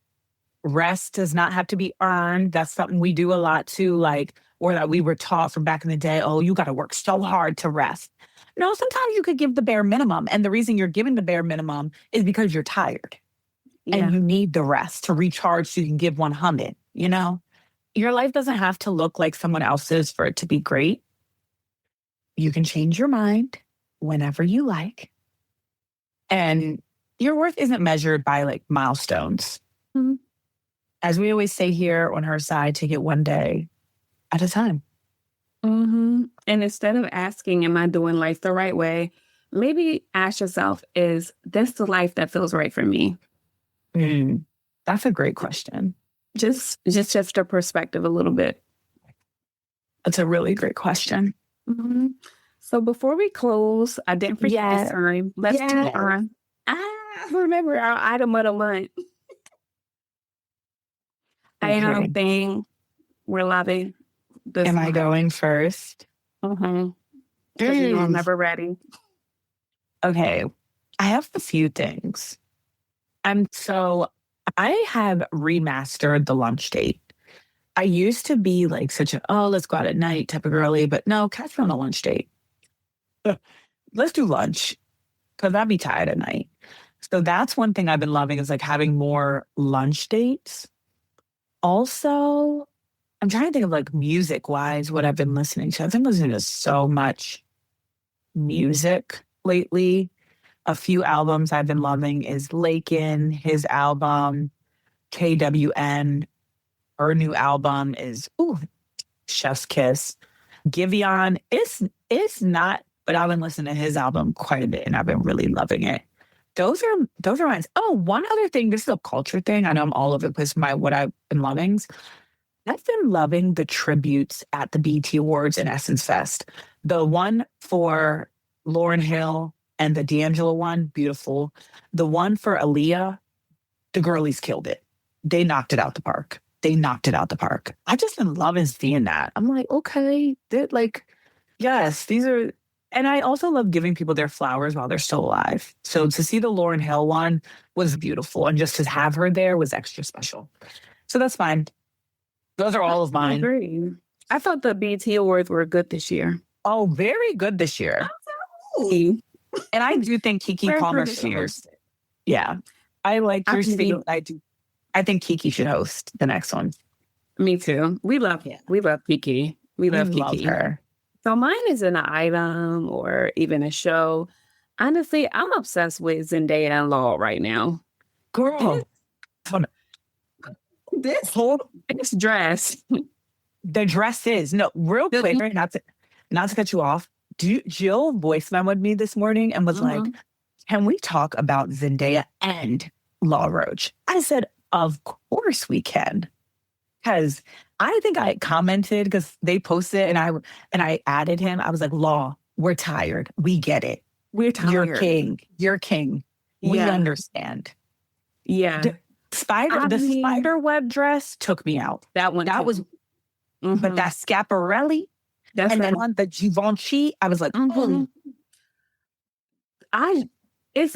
Rest does not have to be earned. That's something we do a lot too, like, or that we were taught from back in the day. Oh, you got to work so hard to rest. No, sometimes you could give the bare minimum. And the reason you're giving the bare minimum is because you're tired and Yeah. you need the rest to recharge so you can give 100, you know? Your life doesn't have to look like someone else's for it to be great. You can change your mind whenever you like. And your worth isn't measured by like milestones. Mhm. As we always say here on her side, take it one day at a time. And instead of asking, am I doing life the right way? Maybe ask yourself, is this the life that feels right for me? Mm, that's a great question. Just shift your perspective a little bit. That's a really great question. hmm So before we close, I didn't forget this Yeah. time. Let's do Yeah. our remember our item of the month. Okay. Item thing we're loving this Am I month. going first? Because you know I'm never ready. Okay. I have a few things. So I have remastered the lunch date. I used to be like such a, oh, let's go out at night type of girly, but no, catch me on a lunch date. Let's do lunch because I'd be tired at night. So that's one thing I've been loving is like having more lunch dates. Also, I'm trying to think of like music wise what I've been listening to. I've been listening to so much music lately. A few albums I've been loving is Lakin, his album, KWN. Her new album is Chef's Kiss. Giveon, it's not, but I've been listening to his album quite a bit and I've been really loving it. Those are mine. Oh, one other thing, this is a culture thing. I know I'm all over the place with what I've been loving. I've been loving the tributes at the BT Awards and Essence Fest. The one for Lauryn Hill and the D'Angelo one, beautiful. The one for Aaliyah, the girlies killed it. They knocked it out the park. They knocked it out the park. I've just been loving seeing that. I'm like, okay, they're like, yes, these are, and I also love giving people their flowers while they're still alive. So to see the Lauryn Hill one was beautiful. And just to have her there was extra special. So that's fine. Those are all of I mine. agree. I thought the BT Awards were good this year. Oh, very good this year. Ooh. And I do think Kiki Very Palmer good should this year. host it. Yeah. I like I your can speed. do- I do. I think Kiki should host the next one. Me too. We love Kiki. We I love love Kiki. her. So mine isn't an item or even a show. Honestly, I'm obsessed with Zendaya and Law right now. Girl, This whole this dress. the dress is no real quick, not to cut you off. Jill voice memoed me this morning and was like, can we talk about Zendaya and Law Roach? I said, of course we can. Because I think I commented because they posted and I added him. I was like, Law, we're tired. We get it. We're tired. You're king. You're king. We Yeah. understand. Yeah. The spider web dress took me out. That one. That was, but that Schiaparelli That's and right. then on the Givenchy, I was like, oh,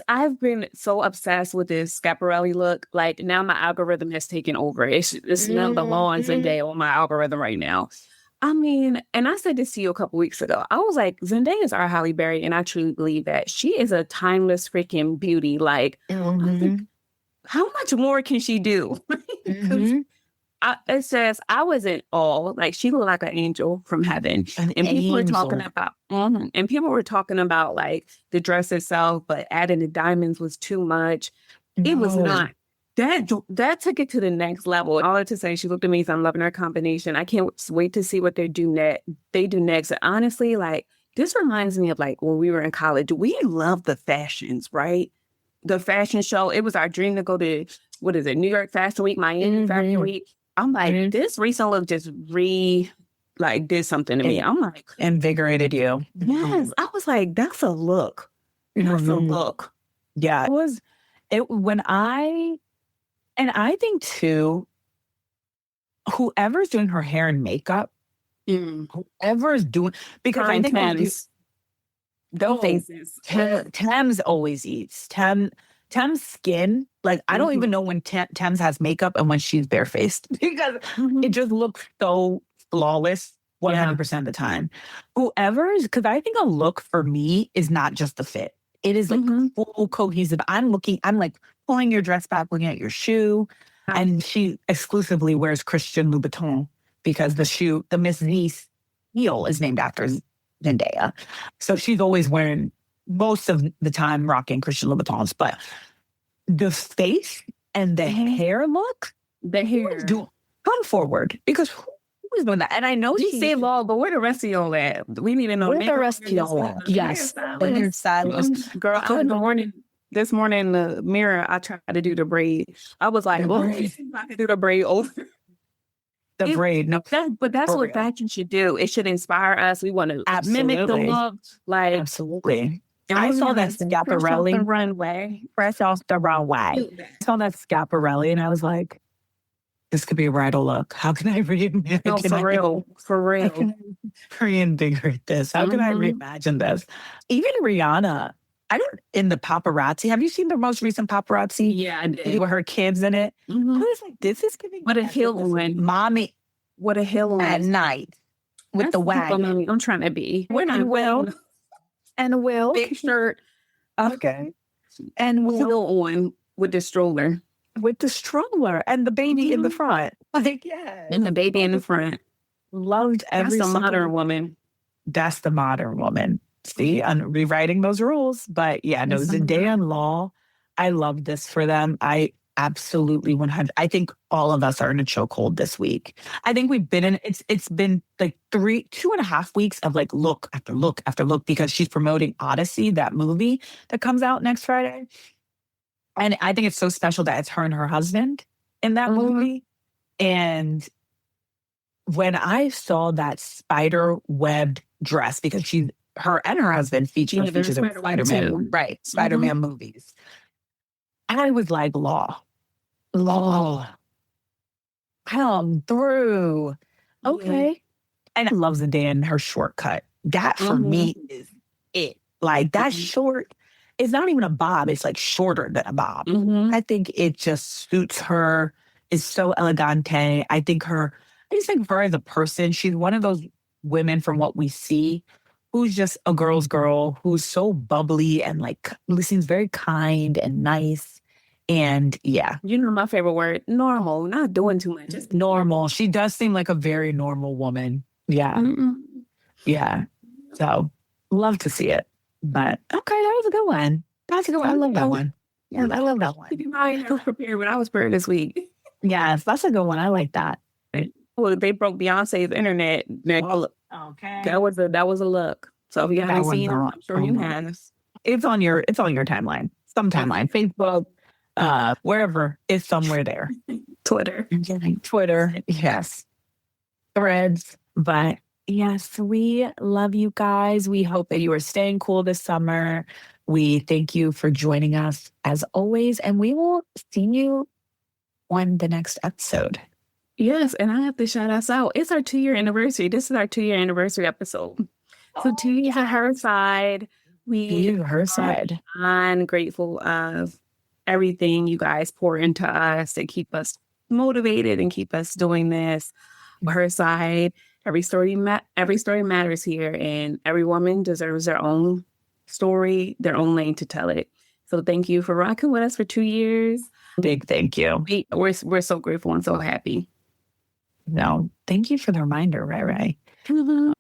I've been so obsessed with this Schiaparelli look. Like now my algorithm has taken over. It's none the Law and Zendaya on my algorithm right now. I mean, and I said this to you a couple weeks ago. I was like, Zendaya is our Halle Berry, and I truly believe that she is a timeless freaking beauty. Like, how much more can she do? It says I was in awe. Like she looked like an angel from heaven, and people were talking about, and people were talking about like the dress itself, but adding the diamonds was too much. It was not. That took it to the next level. All to say, she looked amazing. I'm loving her combination. I can't wait to see what they do next. And honestly, like this reminds me of like when we were in college. We loved the fashions, right? The fashion show. It was our dream to go to what is it? New York Fashion Week, Miami Fashion Week. I'm like, this recent look just did something to me. I'm like, invigorated you. Yes. I was like, that's a look. That's a look. Yeah. And I think too, whoever's doing her hair and makeup, whoever is doing, because I think Those faces. Thames always eats. Thames skin, like I don't even know when Thames has makeup and when she's barefaced because it just looks so flawless 100% of the time. Whoever's, because I think a look for me is not just the fit. It is like full cohesive. I'm like pulling your dress back, looking at your shoe. And she exclusively wears Christian Louboutin because the Miss Nice heel is named after Zendaya. So she's always wearing, most of the time, rocking Christian Louboutins. But the face and the hair look, come forward because who is doing that? And I know she said, "Law, but where the rest of y'all at? We need to know where the rest of y'all at." Yes, the hairstylist. Girl, this morning in the mirror, I tried to do the braid. I was like, "Well, if I could do the braid over." The braid, no. But that's what fashion should do. It should inspire us. We want to mimic the look. Like, absolutely. I saw that Schiaparelli. Fresh off the runway. I saw that Schiaparelli and I was like, this could be a bridal look. How can I reimagine? No, for real. How can I reinvigorate this? How can I reimagine this? Even Rihanna, in the paparazzi. Have you seen the most recent paparazzi? Yeah, I did. With her kids in it. I was like, this is giving what a hill on. Mommy. What a hill on. At night. With the wagon. I'm trying to be. We're not well. And Will. Big shirt. Okay. And Will on with the stroller. With the stroller and the baby in the front. Like, yeah. And the baby in the front. Loved every That's the modern woman. That's the modern woman. See, I'm rewriting those rules. But yeah, no, Zendaya and Law, I love this for them. I absolutely 100. I think all of us are in a chokehold this week. I think we've been in, it's been like 2.5 weeks of like look after look after look because she's promoting Odyssey, that movie that comes out next Friday. And I think it's so special that it's her and her husband in that movie. And when I saw that spider webbed dress, because her and her husband features in Spider-Man, right? Spider-Man movies. And I was like, Law, come through. Okay. And I love Zendaya and her shortcut. That for me is it. Like that short, it's not even a bob. It's like shorter than a bob. I think it just suits her. It's so elegante. I just think her as a person, she's one of those women from what we see who's just a girl's girl, who's so bubbly and like seems very kind and nice. And yeah. You know my favorite word, normal, not doing too much. Just normal. She does seem like a very normal woman. Yeah. Yeah. So love to see it. But okay, that was a good one. That's a good one. I love that one. Yeah, I love that one. I was prepared, but I was prepared this week. Yes, that's a good one. I like that. Well, they broke Beyonce's internet. Okay. That was a look. So if you haven't seen it, I'm sure you have. It's on your timeline. Some timeline. Facebook, wherever. It's somewhere there. Twitter. Yes. Threads. But yes, we love you guys. We hope that you are staying cool this summer. We thank you for joining us as always, and we will see you on the next episode. Yes, and I have to shout us out. It's our 2-year anniversary. This is our 2-year anniversary episode. So 2 years at her side. I'm grateful of everything you guys pour into us to keep us motivated and keep us doing this. Her side, every story matters here, and every woman deserves their own story, their own lane to tell it. So thank you for rocking with us for 2 years. Big thank you. We're so grateful and so happy. No, thank you for the reminder, Ray.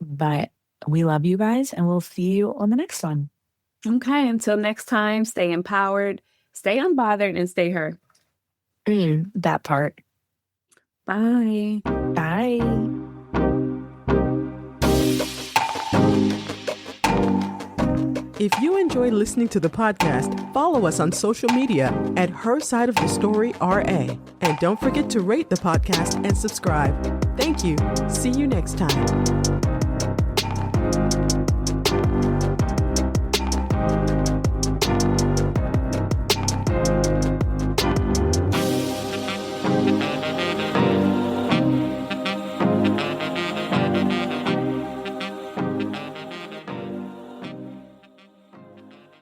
But we love you guys, and we'll see you on the next one. Okay, until next time, stay empowered, stay unbothered, and stay her. That part. Bye. Bye. If you enjoyed listening to the podcast, follow us on social media at Her Side of the Story RA. And don't forget to rate the podcast and subscribe. Thank you. See you next time.